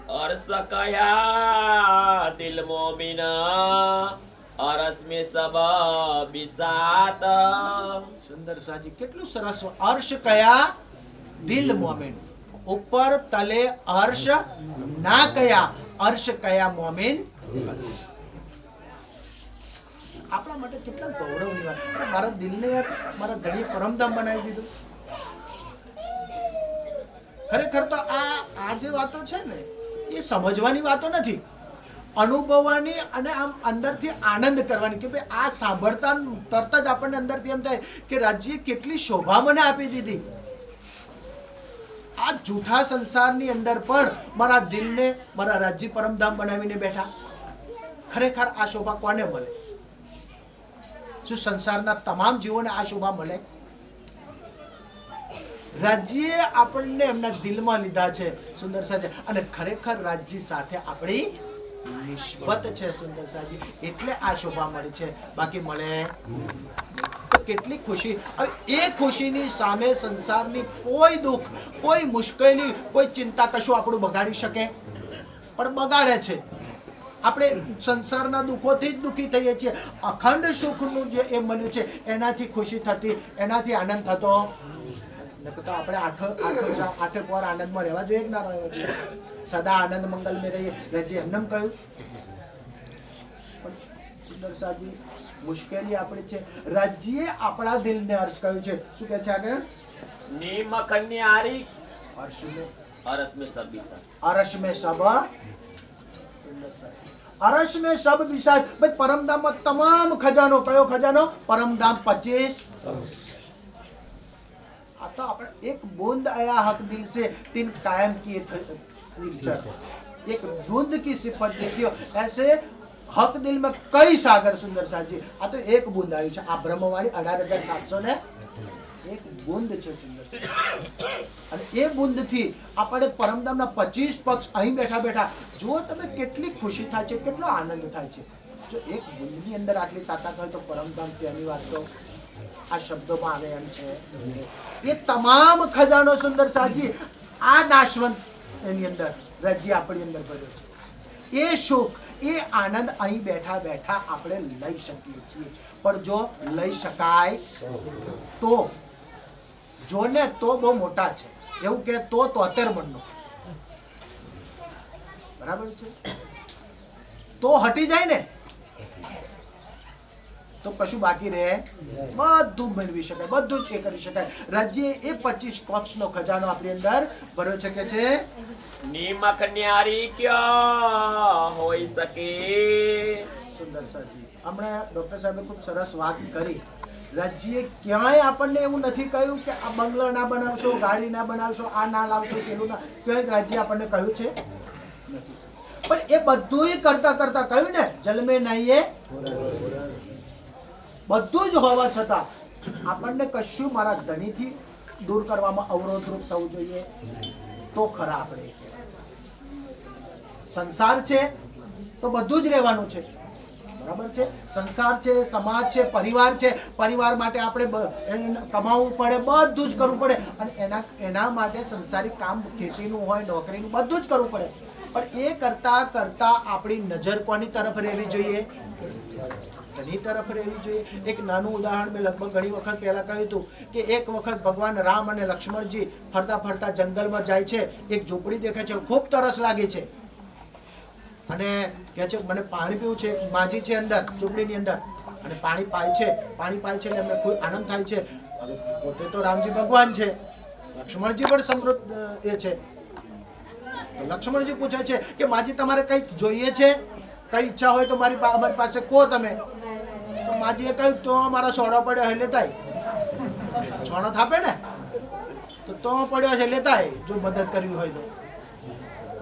अर्श कया दिल मोमिना, अरस में सब बिसात. સુંદર સાજી, કેટલું સરસ. અર્શ કયા દિલ મોમિન, ઉપર તલે અર્શ ના કયા, અર્શ કયા મોમિન. આપણા માટે કેટલા ગૌરવની વાત. મારા દિલને યાર મારા ધણીએ પરમધામ બનાવી દીધું. ખરેખર તો આ જે વાતો છે ને એ સમજવાની વાતો નથી, અનુભવવાની અને આમ અંદરથી આનંદ કરવાની કે ભાઈ આ સાંભળતા તરત જ આપણને અંદરથી એમ થાય કે રાજ્યએ કેટલી શોભા મને આપી દીધી. આ જૂઠા સંસારની અંદર પણ મારા દિલને મારા રાજ્ય પરમધામ બનાવીને બેઠા. ખરેખર આ શોભા કોને મળે? શું સંસારના તમામ જીવોને આ શોભા મળે? રાજ્યએ આપણને એમના દિલમાં લીધા છે સુંદરસાજી, અને ખરેખર રાજ્ય સાથે આપણી નિસ્બત છે સુંદરસાજી, એટલે આ શોભા મળી છે, બાકી મળે તો કેટલી ખુશી. હવે એ ખુશીની સામે સંસારની કોઈ દુઃખ, કોઈ મુશ્કેલી, કોઈ ચિંતા કશું આપણું બગાડી શકે? પણ બગાડે છે. આપણે સંસારના દુઃખોથી જ દુઃખી થઈએ છીએ. અખંડ સુખનું જે એ મળ્યું છે એનાથી ખુશી થતી, એનાથી આનંદ થતો. તો આપણે આઠે પર આનંદમાં રહેવા જોઈએ કે ના રહેવા જોઈએ? સદા આનંદ મંગલ મેં રહીએ, રાજ્ય એમને કહ્યું. પણ સુંદરસાજી મુશ્કેલી આપણી છે. રાજ્યએ આપણા દિલને અર્શ કહ્યું છે. શું કહે છે આગળ? नीम कन्यारी અર્શ મેં अरस में सब बिसा અરશ મેં સબ અરશ મેં સબ બિસાજ. ભાઈ પરમધામમાં તમામ ખજાનો. કયો ખજાનો? પરમધામ 25. આ તો આપણે એક बूंद आया हक दिल से तीन कायम किए एक बूंद की सिफत देखियो ऐसे हक दिल में कई सागर. सुंदर साजी આ તો એક બूंद આવ્યું છે. આ બ્રહ્મવાણી 18,700 ને એક બूंद છે સુંદર. અને એ બूंद થી આપણે પરમધામના 25 પક્ષ અહીં બેઠા બેઠા જુઓ તમે કેટલી ખુશી થાય છે, કેટલો આનંદ થાય છે. જો એક બूंद ની અંદર આટલી તાકાત હોય તો પરમધામ ત્યાંની વાત તો આ શબ્દોમાં આવે એમ છે. એ તમામ ખજાનો સુંદર સાજી આ નાશવંત એની અંદર રાજ્ય આપણી અંદર ભર્યો છે. એ સુખ, એ આનંદ અહીં બેઠા બેઠા આપણે લઈ શકીએ છીએ. પણ જો લઈ શકાય તો, જો ને તો બહુ મોટા છે એવું કે તો 73 મણનો બરાબર છે. તો હટી જાય ને તો કશું બાકી રહે? બધું મેળવી શકાય, બધું જ એ કરી શકાય. રાજ્ય એ 25 પક્ષનો ખજાનો આપણી અંદર ભર્યો છે. કે છે नीम कन्यारी क्या होई सके. સુંદર સાજી હમણાં ડોક્ટર સાહેબે ખૂબ સરસ વાત કરી. રાજ્યએ ક્યાંય આપણને એવું નથી કહ્યું કે આ બંગલો ના બનાવશો, ગાડી ના બનાવશો, આ ના લાવશો, પેલું ના. ક્યાંય રાજ્ય આપણને કહ્યું છે નથી. પણ એ બધું કરતા કરતા કહ્યું ને જલમે નહીં, બધું જ હોવા છતાં આપણને કશું મારા ધણીથી દૂર કરવામાં અવરોધરૂપ થવું જોઈએ તો ખરા. આપણે સંસાર છે તો બધું જ રહેવાનું છે, બરાબર છે. સંસાર છે, સમાજ છે, પરિવાર છે. પરિવાર માટે આપણે કમાવું પડે, બધું જ કરવું પડે. અને એના માટે સંસારિક કામ, ખેતીનું હોય, નોકરીનું, બધું જ કરવું પડે. પણ એ કરતા કરતા આપણી નજર કોની તરફ રહેવી જોઈએ? ધણી તરફ રહેવી જોઈએ. એક નાનું ઉદાહરણ મેં લગભગ ઘણી વખત પહેલા કહ્યું હતું કે એક વખત ભગવાન રામ અને લક્ષ્મણજી ફરતા ફરતા જંગલમાં જાય છે. એક ઝૂંપડી દેખાય છે, ખૂબ તરસ લાગે છે અને કહે છે મને પાણી પીવું છે. માજી છે અંદર ઝૂંપડીની અંદર અને પાણી પાય છે એટલે એમને ખૂબ આનંદ થાય છે. હવે પોતે તો રામજી ભગવાન છે, લક્ષ્મણજી પણ સમૃદ્ધ એ છે. તો લક્ષ્મણજી પૂછે છે કે માજી તમારે કંઈક જોઈએ છે, કઈ ઈચ્છા હોય તો અમારી પાસે કહો તમે. તો માજીએ કહ્યું તો મારા સોડો પડ્યો છે લેતાય. છોડો થાપે ને તો પડ્યો છે લેતાય, જો મદદ કરવી હોય તો.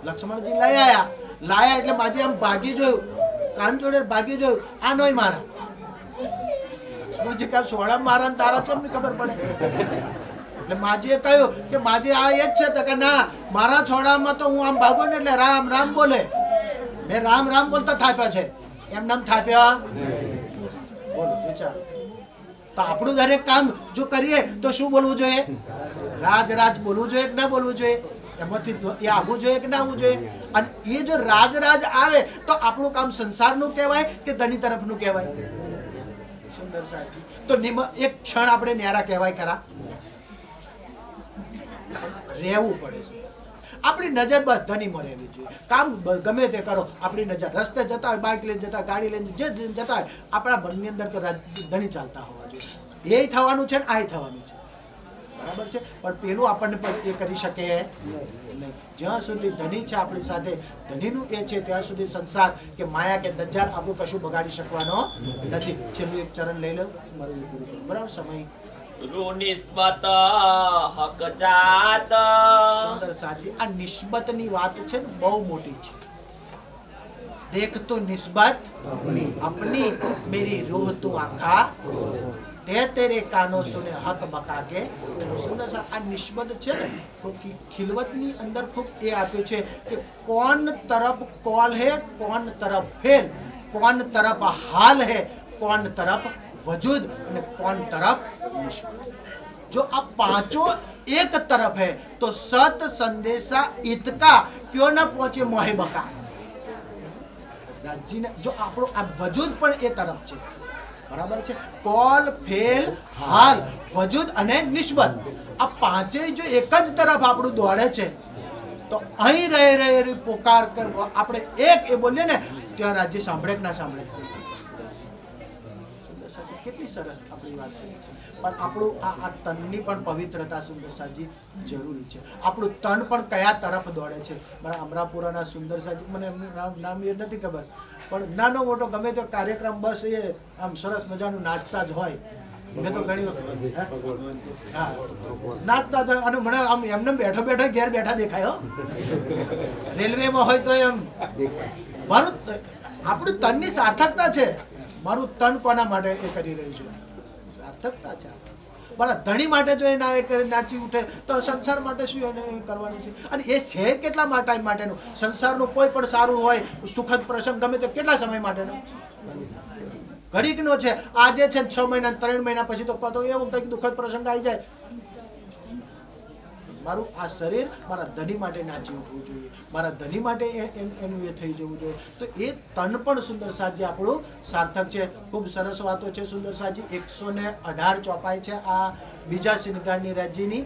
લક્ષ્મણજી લાયા એટલે માજી આમ ભાગી જોયું, કાન જોડે ભાગી જોયું, આ નોય મારા. લક્ષ્મણજી કહે સોડા મારા ને તારા કેમ ની ખબર પડે? એટલે માજીએ કહ્યું કે માજી આ એ જ છે. તો કે ના, મારા છોડામાં તો હું આમ ભાગું ને એટલે રામ રામ બોલે. મેં રામ રામ બોલતા થાપ્યા છે, એમ નામ થાપ્યા. બોલો વિચાર. તો આપણું દરેક કામ જો કરીએ તો શું બોલવું જોઈએ? રાજ રાજ બોલવું જોઈએ કે ના બોલવું જોઈએ? એમાંથી એ આવવું જોઈએ કે ના આવવું જોઈએ? અને એ જો રાજ રાજ આવે તો આપણું કામ સંસારનું કહેવાય કે ધની તરફનું કહેવાય? સુંદર સાહેબ તો એક ક્ષણ આપણે ન્યારા કહેવાય ખરા? રહેવું પડે છે. આપણી નજર બસ ધનીમાં રહેવી જોઈએ. કામ ગમે તે કરો, આપણી નજર રસ્તે જતા હોય, બાઇક લઈને જતા હોય, ગાડી લઈને જે જતા હોય, આપણા મનની અંદર તો ધણી ચાલતા હોવા જોઈએ. એ થવાનું છે ને આ થવાનું છે, બરાબર છે, પણ પેલું આપણને પણ એ કરી શકે નહીં. જ્યાં સુધી ધની છે આપણી સાથે, ધનીનું એ છે ત્યાં સુધી સંસાર કે માયા કે દજ્જાલ આપણું કશું બગાડી શકવાનો નથી. છેલ્લું એક ચરણ લઈ લો, મારું એ પૂરું કરું. બરાબર સમય રૂ નિસ્બત હક જાત. સુંદર સાચી. આ નિસ્બતની વાત છે ને બહુ મોટી છે. દેખ તો નિસ્બત अपनी मेरी रूह तू आखा તે તેરે કાનો સુને હક બકા કે. સુંદર સા આ નિસ્બત છે ને ખૂબ ખિલવતની અંદર ખૂબ એ આપ્યું છે કે કોણ તરફ કોલ હે, કોણ તરફ ફેલ, કોણ તરફ હાલ હે, કોણ તરફ વજૂદ અને કોણ તરફ નિસ્બત. જો આ પાંચों એક તરફ है तो सत संदेशा इतका क्यों न पहुंचे मोहे बका. રાજ્યને જો આપણો આ વજૂદ પણ એ તરફ છે. બરાબર છે. કોલ, ફેલ, હાલ, વજૂદ અને નિસ્બત આ પાંચેય જો એક જ તરફ આપણું દોડે છે તો અહીં રહે પોકાર આપણે એક એ બોલીએ ને ત્યાં રાજ્ય સાંભળે કે ના સાંભળે. કેટલી સરસ આપણી વાત કરી છે. પણ આપણું આ તનની પણ પવિત્રતા સુંદરસાજી જરૂરી છે. આપણું તન પણ કયા તરફ દોડે છે. મારા અમરાપુરાના સુંદરસાજી, મને એમનું નામ એ નથી ખબર, પણ નાનો મોટો ગમે તે કાર્યક્રમ બસ એ આમ સરસ મજાનું નાચતા જ હોય. મેં તો ઘણી વખત હા નાચતા જ હોય. અને મને આમ એમને બેઠો ઘેર બેઠા દેખાય હો. રેલવેમાં હોય તો એમ મારું આપણું તનની સાર્થકતા છે. મારું તન કોના માટે એ કરી રહ્યું છે? સાર્થકતા છે. મારા ધણી માટે જો એ ના એ નાચી ઉઠે તો સંસાર માટે શું એને કરવાનું છે? અને એ છે કેટલા ટાઈમ માટેનું? સંસારનું કોઈ પણ સારું હોય સુખદ પ્રસંગ ગમે તે કેટલા સમય માટેનો? ઘડીકનો છે. આજે છે 6 મહિના 3 મહિના પછી તો એવું કંઈક દુઃખદ પ્રસંગ આવી જાય. મારું આ શરીર મારા ધણી માટે નાચી ઉઠવું જોઈએ, મારા ધણી માટે એનું એ થઈ જવું જોઈએ. તો એ તન પણ સુંદરસાજી આપણું સાર્થક છે. ખૂબ સરસ વાતો છે સુંદરસાજી. 118 ચોપાઈ છે આ બીજા શ્રીનિગારની રાજ્યની.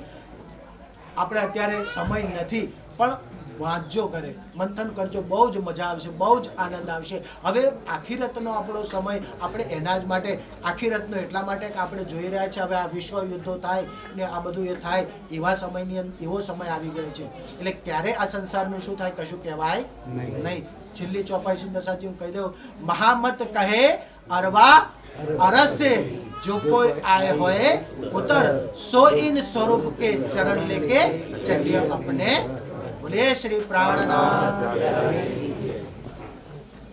આપણે અત્યારે સમય નથી, પણ વાંચજો, ઘરે મંથન કરજો, બહુ જ મજા આવશે, બહુ જ આનંદ આવશે. હવે આખિરતનો આપણો સમય આપણે એના જ માટે, આખિરતનો એટલા માટે કે આપણે જોઈ રહ્યા છીએ હવે આ વિશ્વ યુદ્ધો થાય ને આ બધું એ થાય એવા સમયની એવો સમય આવી ગયો છે. એટલે ક્યારે આ સંસારનું શું થાય કશું કહેવાય નહીં. છેલ્લી ચોપાઈ સુંદર સાચી હું કહી દઉં, મહામત કહે અરવા અરસ से जो कोई आए होए उतर सो इन स्वरूप के चरण लेके चलिए अपने. बोले श्री प्राणनाथ.